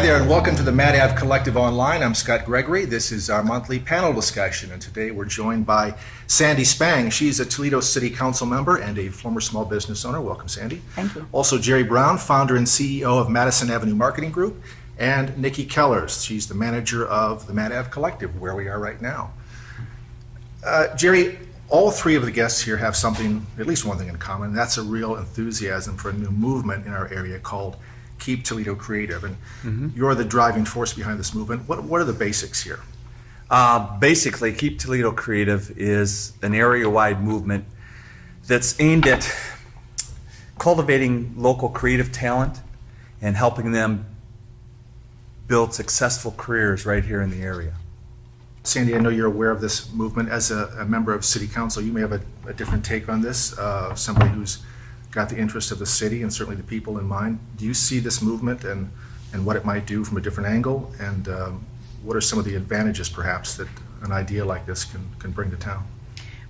Hi there, and welcome to the Mad Ave Collective Online. I'm Scott Gregory. This is our monthly panel discussion, and today we're joined by Sandy Spang. She's a Toledo City Council member and a former small business owner. Welcome, Sandy. Thank you. Also, Jerry Brown, founder and CEO of Madison Avenue Marketing Group, and Nikki Kellers. She's the manager of the Mad Ave Collective, where we are right now. Jerry, all three of the guests here have something, at least one thing in common, and that's a real enthusiasm for a new movement in our area called Keep Toledo Creative, and you're the driving force behind this movement. What are the basics here? Basically, Keep Toledo Creative is an area-wide movement that's aimed at cultivating local creative talent and helping them build successful careers right here in the area. Sandy, I know you're aware of this movement. As a member of City Council, you may have a different take on this, somebody who's got the interest of the city and certainly the people in mind. Do you see this movement and what it might do from a different angle? And what are some of the advantages, perhaps, that an idea like this can bring to town?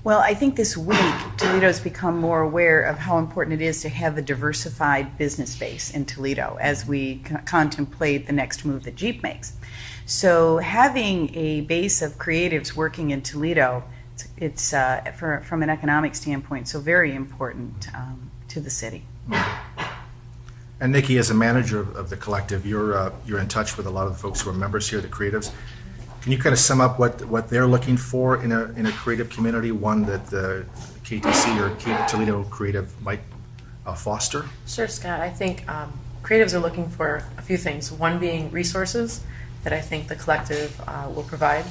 Well, I think this week Toledo's become more aware of how important it is to have a diversified business base in Toledo as we contemplate the next move that Jeep makes. So having a base of creatives working in Toledo, it's from an economic standpoint, so very important to the city. And Nikki, as a manager of the collective, you're in touch with a lot of the folks who are members here, the creatives. Can you kind of sum up what they're looking for in a creative community, one that the KTC or Keep Toledo Creative might foster? Sure, Scott. I think creatives are looking for a few things. One being resources that I think the collective will provide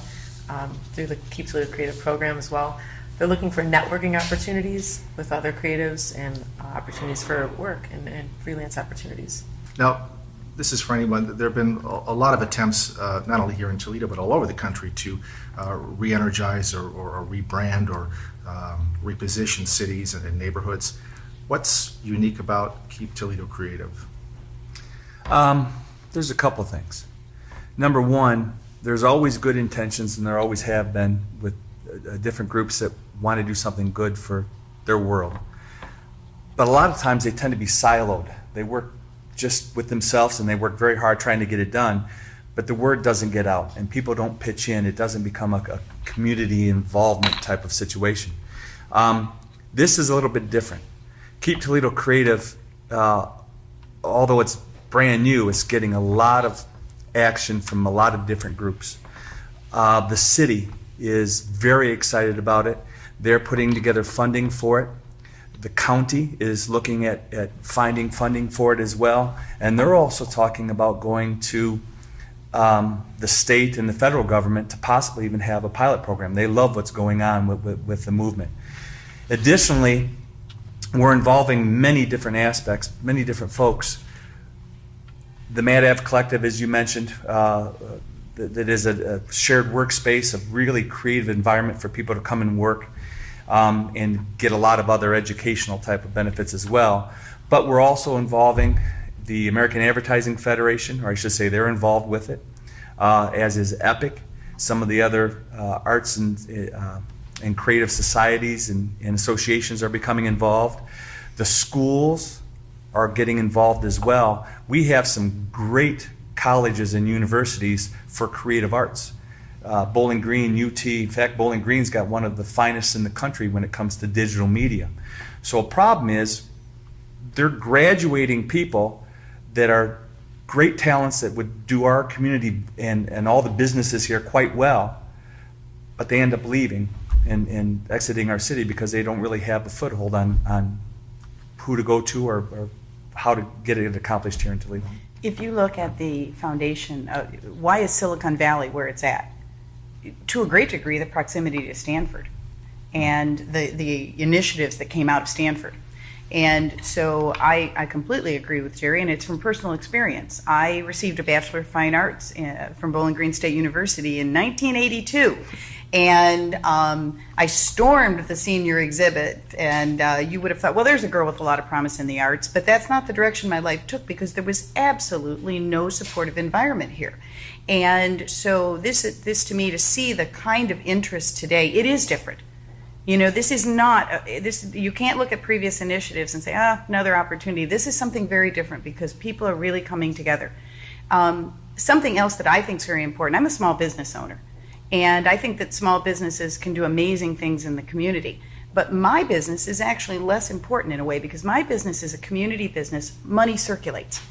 through the Keep Toledo Creative program as well. They're looking for networking opportunities with other creatives and opportunities for work and freelance opportunities. Now, this is for anyone. There have been a lot of attempts, not only here in Toledo, but all over the country to re-energize or rebrand or reposition cities and neighborhoods. What's unique about Keep Toledo Creative? There's a couple things. Number one, there's always good intentions, and there always have been with different groups that want to do something good for their world. But a lot of times they tend to be siloed. They work just with themselves and they work very hard trying to get it done, but the word doesn't get out and people don't pitch in. It doesn't become a community involvement type of situation. This is a little bit different. Keep Toledo Creative, although it's brand new, it's getting a lot of action from a lot of different groups. The city is very excited about it. They're putting together funding for it. The county is looking at finding funding for it as well. And they're also talking about going to the state and the federal government to possibly even have a pilot program. They love what's going on with the movement. Additionally, we're involving many different aspects, many different folks. The Mad Ave Collective, as you mentioned, that is a shared workspace, a really creative environment for people to come and work and get a lot of other educational type of benefits as well. But we're also involving the American Advertising Federation, or I should say they're involved with it, as is EPIC, some of the other arts and creative societies and associations are becoming involved. The schools are getting involved as well. We have some great colleges and universities for creative arts. Bowling Green, UT, in fact, Bowling Green's got one of the finest in the country when it comes to digital media. So a problem is they're graduating people that are great talents that would do our community and all the businesses here quite well, but they end up leaving and exiting our city because they don't really have a foothold on who to go to or how to get it accomplished here in Toledo. If you look at the foundation, why is Silicon Valley where it's at? To a great degree, the proximity to Stanford and the initiatives that came out of Stanford. And so I completely agree with Jerry, and it's from personal experience. I received a Bachelor of Fine Arts from Bowling Green State University in 1982. And I stormed the senior exhibit, and you would have thought, well, there's a girl with a lot of promise in the arts, but that's not the direction my life took because there was absolutely no supportive environment here. And so this to me, to see the kind of interest today, it is different. You know, this is not, you can't look at previous initiatives and say, another opportunity. This is something very different because people are really coming together. Something else that I think is very important, I'm a small business owner, and I think that small businesses can do amazing things in the community. But my business is actually less important in a way because my business is a community business. Money circulates.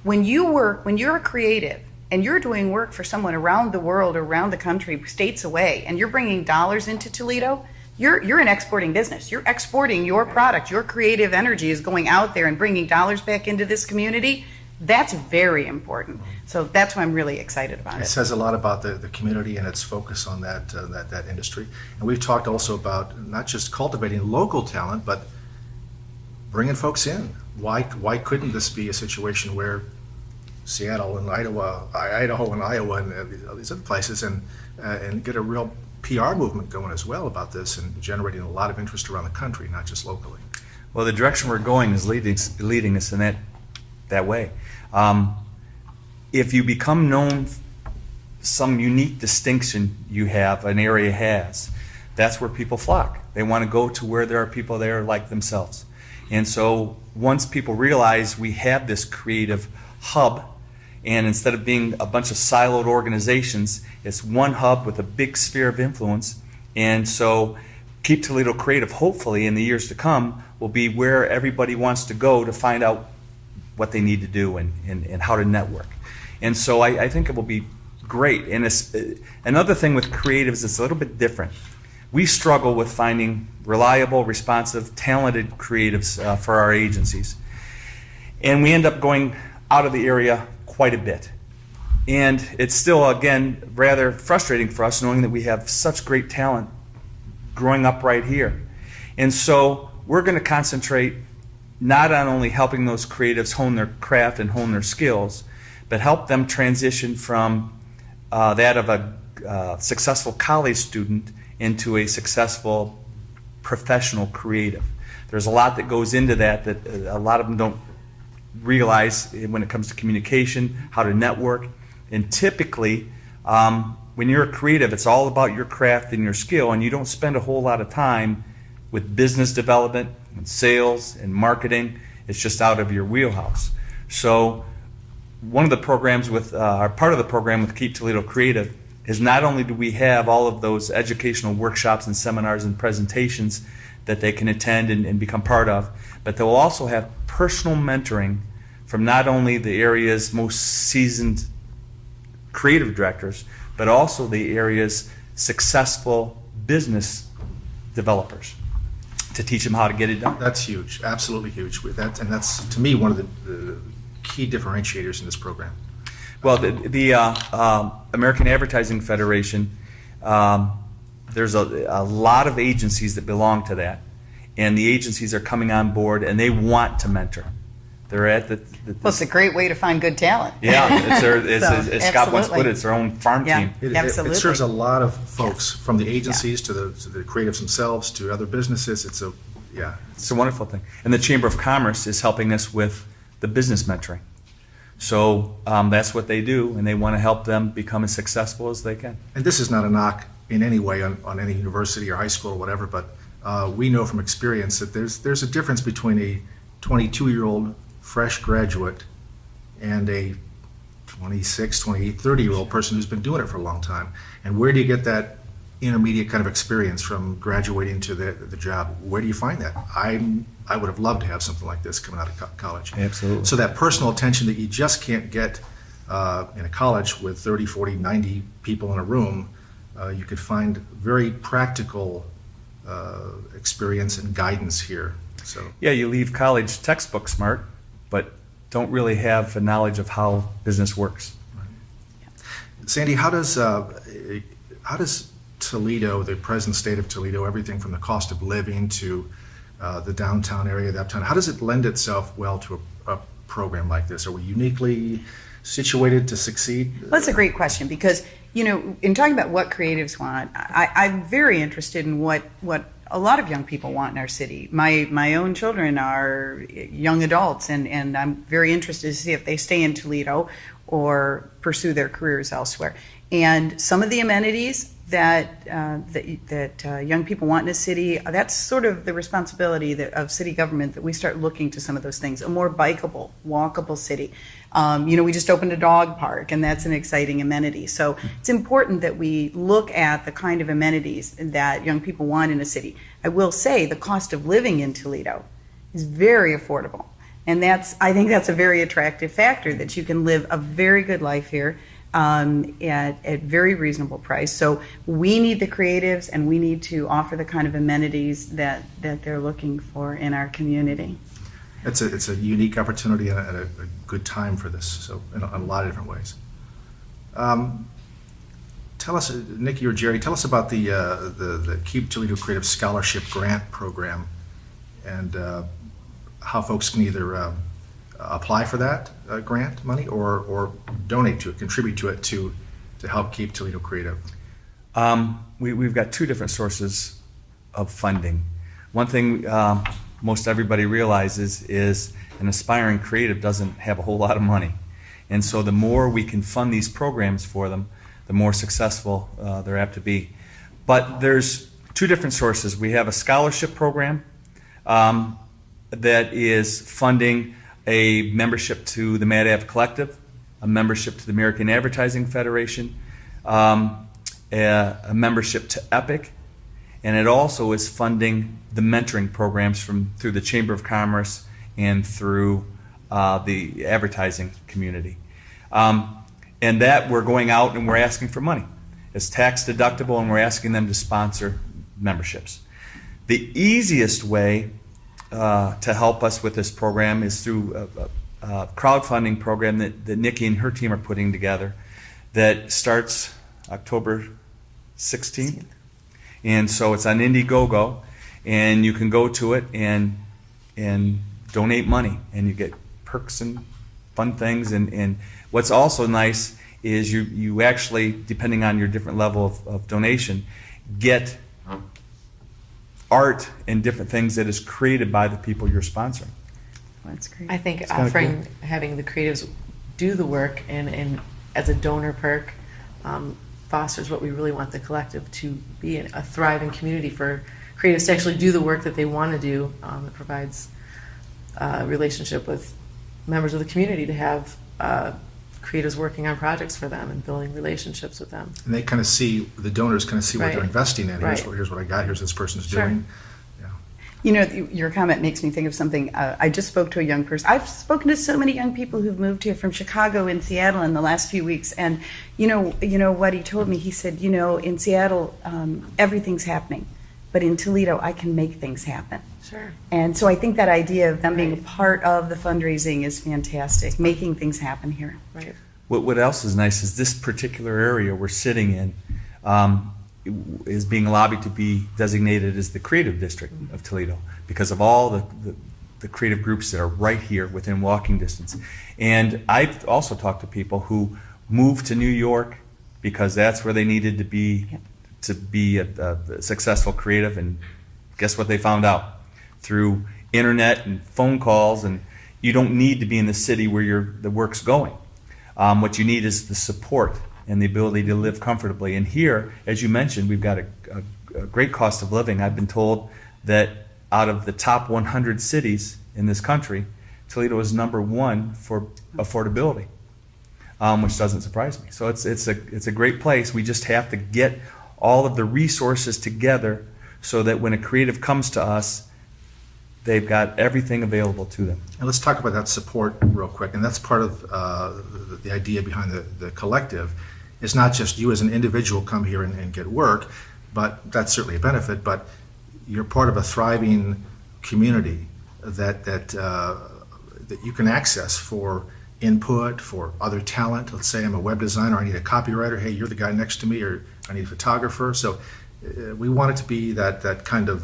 When you're a creative and you're doing work for someone around the world or around the country, states away, and you're bringing dollars into Toledo, you're an exporting business. You're exporting your product. Your creative energy is going out there and bringing dollars back into this community. That's very important. So that's why I'm really excited about It it. says a lot about the community and its focus on that industry. And we've talked also about not just cultivating local talent, but bringing folks in. Why couldn't this be a situation where Seattle and Idaho and Iowa and these other places and get a real PR movement going as well about this and generating a lot of interest around the country, not just locally. Well, the direction we're going is leading us in that way. If you become known, some unique distinction you have, an area has, that's where people flock. They want to go to where there are people there like themselves. And so once people realize we have this creative hub, and instead of being a bunch of siloed organizations, it's one hub with a big sphere of influence. And so Keep Toledo Creative, hopefully in the years to come, will be where everybody wants to go to find out what they need to do and how to network. And so I think it will be great. And another thing with creatives is a little bit different. We struggle with finding reliable, responsive, talented creatives for our agencies. And we end up going out of the area quite a bit. And it's still, again, rather frustrating for us knowing that we have such great talent growing up right here. And so we're going to concentrate not on only helping those creatives hone their craft and hone their skills, but help them transition from that of a successful college student into a successful professional creative. There's a lot that goes into that a lot of them don't realize when it comes to communication, how to network. And typically, when you're a creative, it's all about your craft and your skill, and you don't spend a whole lot of time with business development and sales and marketing. It's just out of your wheelhouse. So one of the programs part of the program with Keep Toledo Creative is not only do we have all of those educational workshops and seminars and presentations that they can attend and become part of, but they'll also have personal mentoring from not only the area's most seasoned creative directors, but also the area's successful business developers to teach them how to get it done. That's huge, absolutely huge. And that's, to me, one of the key differentiators in this program. Well, the American Advertising Federation, there's a lot of agencies that belong to that, and the agencies are coming on board, and they want to mentor. They're at Well, it's a great way to find good talent. Yeah, as Scott once put absolutely. it, it's their own farm Yeah. team. It Absolutely. serves a lot of folks, Yes. from the agencies to the creatives themselves to other businesses. It's It's a wonderful thing. And the Chamber of Commerce is helping us with the business mentoring. So that's what they do, and they want to help them become as successful as they can. and this is not a knock in any way on any university or high school or whatever, but we know from experience that there's a difference between a 22-year-old fresh graduate and a 26, 28, 30-year-old person who's been doing it for a long time. And where do you get that intermediate kind of experience from graduating to the job? Where do you find that? I would have loved to have something like this coming out of college. Absolutely. So that personal attention that you just can't get in a college with 30, 40, 90 people in a room, you could find very practical experience and guidance here. So Yeah, you leave college textbook smart, but don't really have a knowledge of how business works. Sandy, how does Toledo, the present state of Toledo, everything from the cost of living to the downtown area, the uptown, how does it lend itself well to a program like this? Are we uniquely situated to succeed? Well, that's a great question because, in talking about what creatives want, I'm very interested in what a lot of young people want in our city. My own children are young adults, and I'm very interested to see if they stay in Toledo or pursue their careers elsewhere. And some of the amenities that young people want in a city, that's sort of the responsibility of city government, that we start looking to some of those things. A more bikeable, walkable city. We just opened a dog park, and that's an exciting amenity. So it's important that we look at the kind of amenities that young people want in a city. I will say the cost of living in Toledo is very affordable. And I think that's a very attractive factor, that you can live a very good life here at very reasonable price. So we need the creatives, and we need to offer the kind of amenities that they're looking for in our community. It's a unique opportunity and a good time for this, so in a lot of different ways. Tell us, Nikki or Jerry, tell us about the Keep Toledo Creative Scholarship Grant Program, and how folks can either apply for that grant money or donate to it, contribute to it to help keep Toledo creative. We've got two different sources of funding. One thing most everybody realizes is an aspiring creative doesn't have a whole lot of money. And so the more we can fund these programs for them, the more successful they're apt to be. But there's two different sources. We have a scholarship program that is funding a membership to the Mad Collective, a membership to the American Advertising Federation, a membership to EPIC, and it also is funding the mentoring programs through the Chamber of Commerce and through the advertising community. And that we're going out and we're asking for money. It's tax deductible, and we're asking them to sponsor memberships. The easiest way to help us with this program is through a crowdfunding program that Nikki and her team are putting together that starts October 16th. And so it's on Indiegogo, and you can go to it and donate money, and you get perks and fun things. And what's also nice is you actually, depending on your different level of donation, get art and different things that is created by the people you're sponsoring. That's great. I think offering, having the creatives do the work and as a donor perk fosters what we really want the collective to be, a thriving community for creatives to actually do the work that they want to do. It provides a relationship with members of the community to have creatives working on projects for them and building relationships with them. And they kind of see, the donors kind of see what Right. they're investing in. Right. Here's what I got, here's what this person's Sure. doing. Your comment makes me think of something. I just spoke to a young person. I've spoken to so many young people who've moved here from Chicago and Seattle in the last few weeks, and you know what he told me. He said, in Seattle, everything's happening, but in Toledo, I can make things happen. Sure. And so I think that idea of them being a Right. part of the fundraising is fantastic, making things happen here. Right. What else is nice is this particular area we're sitting in is being lobbied to be designated as the creative district of Toledo because of all the creative groups that are right here within walking distance. And I've also talked to people who moved to New York because that's where they needed to be a successful creative, and guess what they found out? Through internet and phone calls, and you don't need to be in the city where the work's going. What you need is the support and the ability to live comfortably. And here, as you mentioned, we've got a great cost of living. I've been told that out of the top 100 cities in this country, Toledo is number one for affordability, which doesn't surprise me. So it's a great place. We just have to get all of the resources together so that when a creative comes to us, they've got everything available to them. And let's talk about that support real quick. And that's part of the idea behind the collective. It's not just you as an individual come here and get work, but that's certainly a benefit. But you're part of a thriving community that you can access for input, for other talent. Let's say I'm a web designer, I need a copywriter. Hey, you're the guy next to me, or I need a photographer. So we want it to be that kind of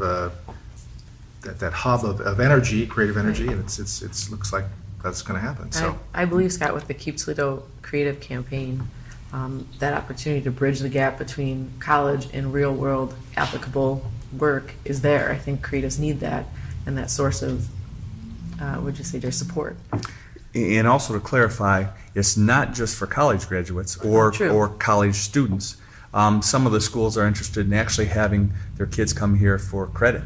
that hub of energy, creative energy, and it looks like that's going to happen. So I believe, Scott, with the Keep Toledo Creative campaign, that opportunity to bridge the gap between college and real world applicable work is there. I think creatives need that, and that source of, would you say, their support. And also to clarify, it's not just for college graduates or True. or college students. Some of the schools are interested in actually having their kids come here for credit.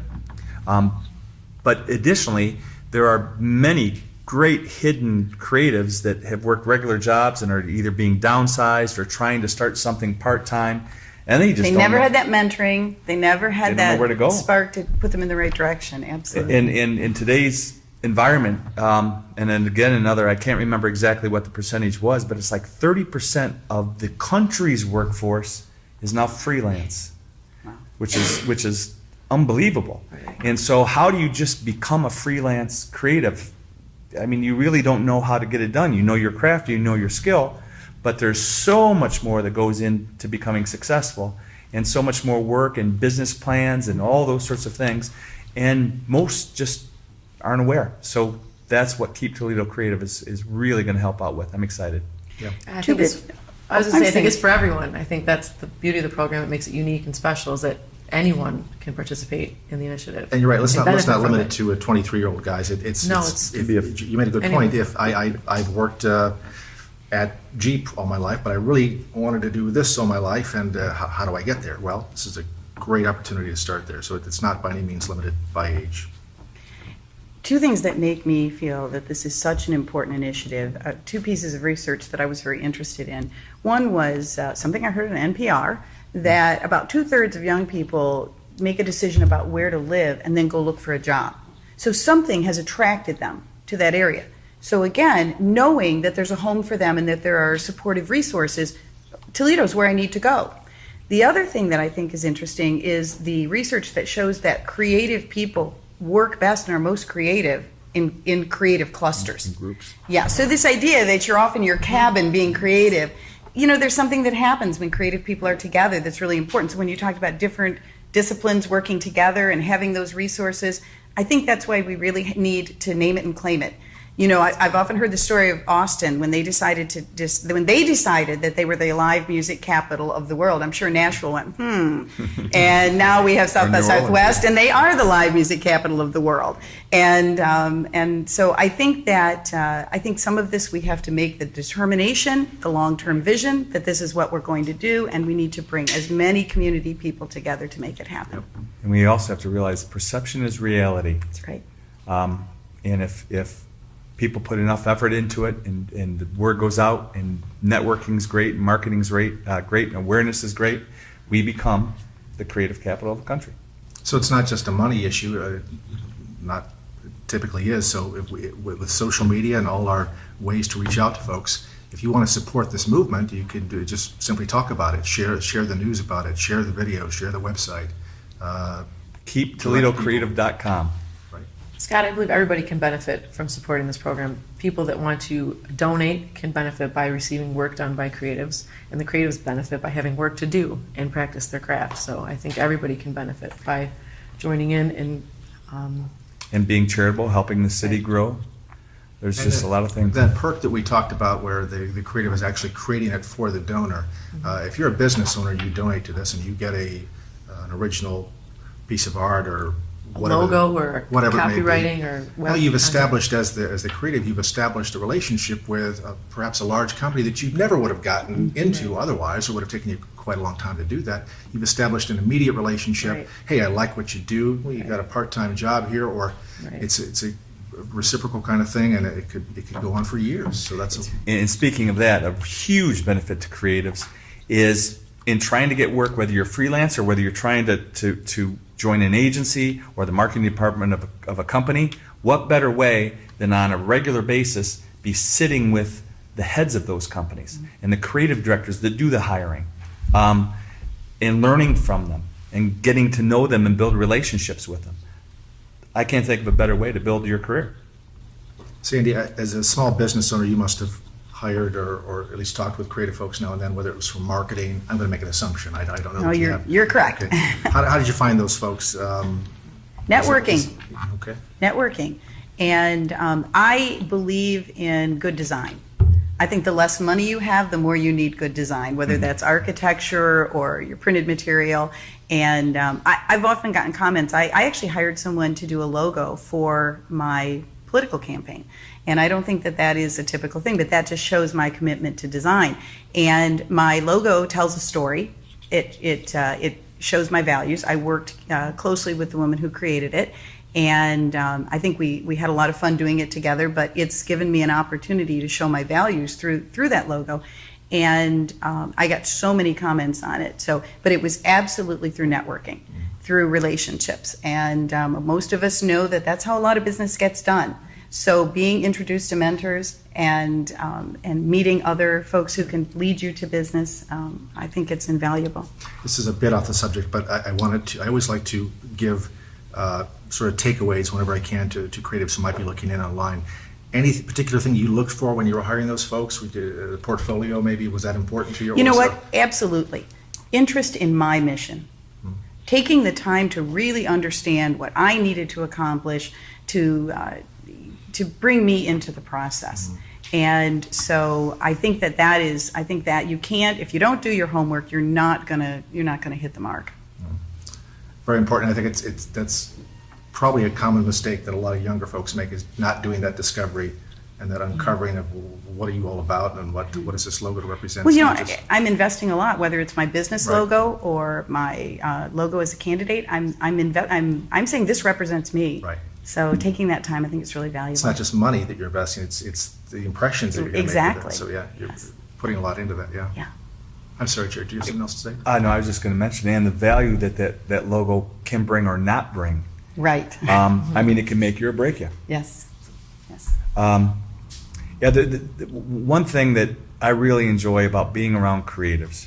But additionally, there are many great hidden creatives that have worked regular jobs and are either being downsized or trying to start something part-time, and they They never had that mentoring. They never had They don't know that where to go. spark to put them in the right direction. Absolutely. in today's environment, and then again another, I can't remember exactly what the percentage was, but it's like 30% of the country's workforce is now freelance, which is unbelievable. And so how do you just become a freelance creative? I mean, you really don't know how to get it done. You know your craft, you know your skill, but there's so much more that goes into becoming successful, and so much more work and business plans and all those sorts of things, and most just aren't aware. So that's what Keep Toledo Creative is really going to help out with. I'm excited. Yeah. I think it's, I was going to say, I think it's for everyone. I think that's the beauty of the program. It makes it unique and special, is that anyone can participate in the initiative. And you're right. Let's and not benefit limit from it to a 23-year-old, guys. You made a good Anyone. point. If I've worked at Jeep all my life, but I really wanted to do this all my life, and how do I get there? Well, this is a great opportunity to start there. So it's not by any means limited by age. Two things that make me feel that this is such an important initiative, two pieces of research that I was very interested in. One was something I heard on NPR, that about 2/3 of young people make a decision about where to live and then go look for a job. So something has attracted them to that area. So again, knowing that there's a home for them and that there are supportive resources, Toledo's where I need to go. The other thing that I think is interesting is the research that shows that creative people work best and are most creative in creative clusters. In groups. Yeah, so this idea that you're off in your cabin being creative, you know, there's something that happens when creative people are together that's really important. So when you talked about different disciplines working together and having those resources, I think that's why we really need to name it and claim it. You know, I've often heard the story of Austin when they decided that they were the live music capital of the world. I'm sure Nashville went, and now we have South by Southwest, and they are the live music capital of the world. And so I think that I think some of this we have to make the determination, the long-term vision that this is what we're going to do, and we need to bring as many community people together to make it happen. And we also have to realize perception is reality. That's right. And if people put enough effort into it, and the word goes out, and networking's great, marketing's great, and awareness is great, we become the creative capital of the country. So it's not just a money issue, not typically is. So with social media and all our ways to reach out to folks, if you want to support this movement, you can just simply talk about it, share the news about it, share the video, share the website. KeepToledoCreative.com. Scott, I believe everybody can benefit from supporting this program. People that want to donate can benefit by receiving work done by creatives, and the creatives benefit by having work to do and practice their craft. So I think everybody can benefit by joining in And being charitable, helping the city grow. There's And just a lot of things. That perk that we talked about where the creative is actually creating it for the donor. If you're a business owner, you donate to this and you get an original piece of art or whatever, logo or whatever it may be. copywriting or web Now you've content. established as the creative, you've established a relationship with perhaps a large company that you never would have gotten into otherwise, or would have taken you quite a long time to do that. You've established an immediate relationship. Right. Hey, I like what you do. Well, you got a part-time job here, or Right. it's a reciprocal kind of thing, and it could go on for years. So that's And speaking of that, a huge benefit to creatives is in trying to get work, whether you're freelance or whether you're trying to join an agency or the marketing department of a company, what better way than on a regular basis be sitting with the heads of those companies and the creative directors that do the hiring, and learning from them and getting to know them and build relationships with them. I can't think of a better way to build your career. Sandy, as a small business owner, you must have hired or at least talked with creative folks now and then, whether it was for marketing. I'm going to make an assumption. I don't know. No, what you you're have. you're correct. Okay. How did you find those folks? Networking. Okay. Networking. And I believe in good design. I think the less money you have, the more you need good design, whether that's architecture or your printed material. And I've often gotten comments. I actually hired someone to do a logo for my political campaign. And I don't think that is a typical thing, but that just shows my commitment to design. And my logo tells a story. It shows my values. I worked closely with the woman who created it, and I think we had a lot of fun doing it together. But it's given me an opportunity to show my values through that logo, and I got so many comments on it. But it was absolutely through networking, through relationships, and most of us know that that's how a lot of business gets done. So being introduced to mentors and meeting other folks who can lead you to business, I think it's invaluable. This is a bit off the subject, but I always like to give sort of takeaways whenever I can to creatives who might be looking in online. Any particular thing you looked for when you were hiring those folks? We did a portfolio, maybe. Was that important to you? You know what? Absolutely. Interest in my mission. Taking the time to really understand what I needed to accomplish to bring me into the process. And so I think that you can't, if you don't do your homework, you're not gonna hit the mark. Very important. I think that's probably a common mistake that a lot of younger folks make, is not doing that discovery and that uncovering of what are you all about and what does this logo represent. Well, I'm investing a lot, whether it's my business Right. logo or my logo as a candidate. I'm saying this represents me. Right. So taking that time, I think it's really valuable. It's not just money that you're investing, it's the impressions that you're going to make with it. Exactly. So yeah, you're Yes. putting a lot into that, yeah. Yeah. I'm sorry, Jared, do you have something else to say? No, I was just going to mention, and the value that logo can bring or not bring. Right. I mean, it can make you or break you. Yes. Yes. Yeah, the one thing that I really enjoy about being around creatives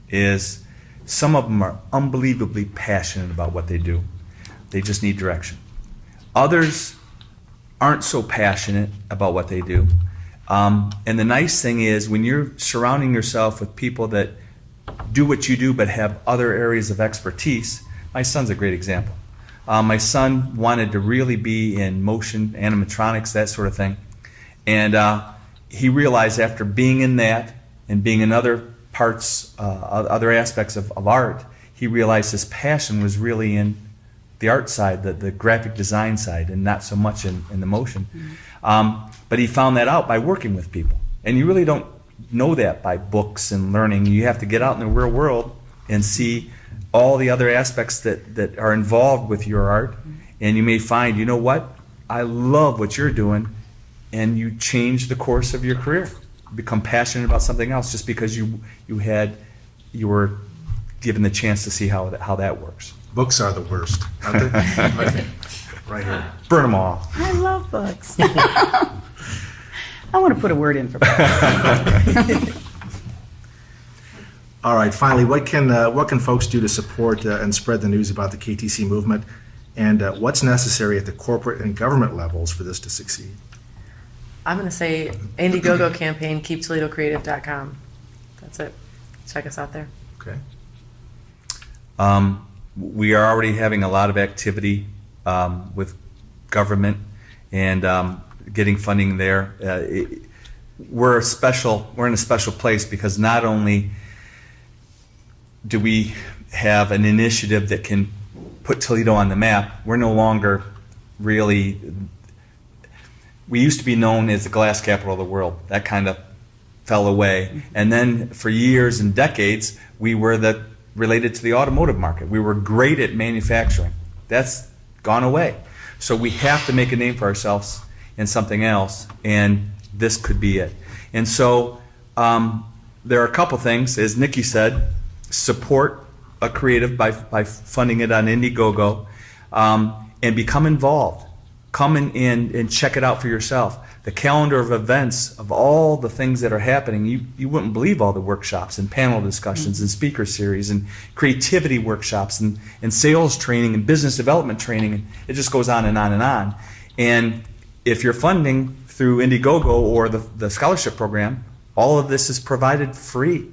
is some of them are unbelievably passionate about what they do. They just need direction. Others aren't so passionate about what they do. And the nice thing is, when you're surrounding yourself with people that do what you do but have other areas of expertise, my son's a great example. My son wanted to really be in motion, animatronics, that sort of thing. And he realized after being in that and being in other parts, other aspects of art, he realized his passion was really in the art side, the graphic design side, and not so much in the motion. But he found that out by working with people. And you really don't know that by books and learning. You have to get out in the real world and see all the other aspects that are involved with your art. And you may find, you know what? I love what you're doing. And you change the course of your career. Become passionate about something else just because you were given the chance to see how that works. Books are the worst, aren't they? Right here. Burn them all. I love books. I want to put a word in for books. All right, finally, what can folks do to support and spread the news about the KTC movement, and what's necessary at the corporate and government levels for this to succeed? I'm going to say Indiegogo campaign, keeptoledocreative.com. That's it. Check us out there. Okay. We are already having a lot of activity with government and getting funding there. We're in a special place because not only do we have an initiative that can put Toledo on the map, we're no longer really. We used to be known as the glass capital of the world. That kind of fell away. And then for years and decades, we were related to the automotive market. We were great at manufacturing. That's gone away. So we have to make a name for ourselves in something else, and this could be it. And so there are a couple things. As Nikki said, support a creative by funding it on Indiegogo, and become involved. Come in and check it out for yourself. The calendar of events of all the things that are happening, you wouldn't believe all the workshops and panel discussions and speaker series and creativity workshops and sales training and business development training. And it just goes on and on and on. And if you're funding through Indiegogo or the scholarship program, all of this is provided free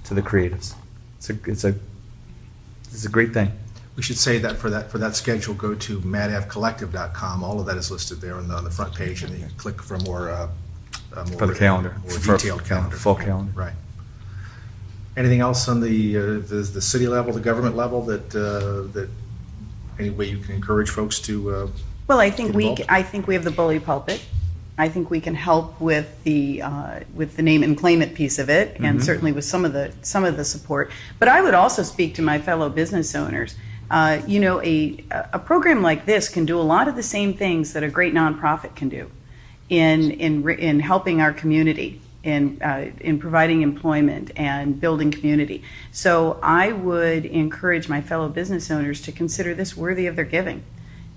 to the creatives. It's a great thing. We should say that for that schedule, go to madavcollective.com. All of that is listed there on the front page, and you can click for more For the calendar. more detailed calendar. Full calendar. Right. Anything else on the city level, the government level that any way you can encourage folks to? Well, I think Get involved. I think we have the bully pulpit, I think we can help with the name and claim it piece of it, and certainly with some of the support. But I would also speak to my fellow business owners. A program like this can do a lot of the same things that a great nonprofit can do in helping our community, in providing employment and building community. So I would encourage my fellow business owners to consider this worthy of their giving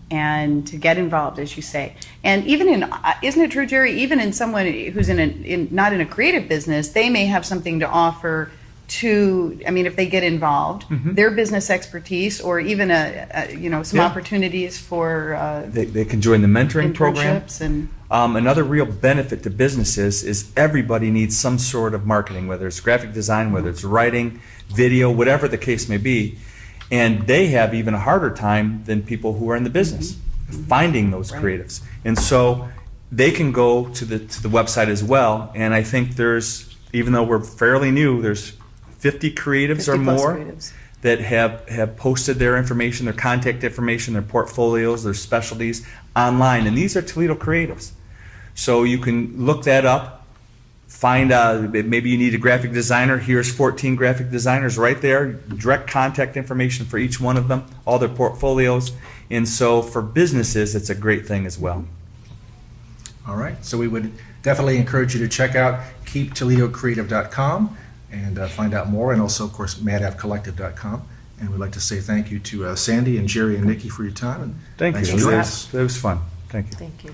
and to get involved, as you say. And even isn't it true, Jerry, even in someone who's not in a creative business, they may have something to offer to, if they get involved, their business expertise, or even some opportunities for They can join the mentoring program. internships and Another real benefit to businesses is everybody needs some sort of marketing, whether it's graphic design, whether it's writing, video, whatever the case may be. And they have even a harder time than people who are in the business finding those creatives. And so they can go to the website as well. And I think even though we're fairly new, there's 50 creatives or 50 plus more creatives. that have posted their information, their contact information, their portfolios, their specialties online. And these are Toledo creatives. So you can look that up, find maybe you need a graphic designer. Here's 14 graphic designers right there, direct contact information for each one of them, all their portfolios. And so for businesses, it's a great thing as well. All right, so we would definitely encourage you to check out keeptoledocreative.com and find out more, and also, of course, madavcollective.com. And we'd like to say thank you to Sandy and Jerry and Nikki for your time. And Thank thanks you. for joining It us. was fun. Thank you. Thank you.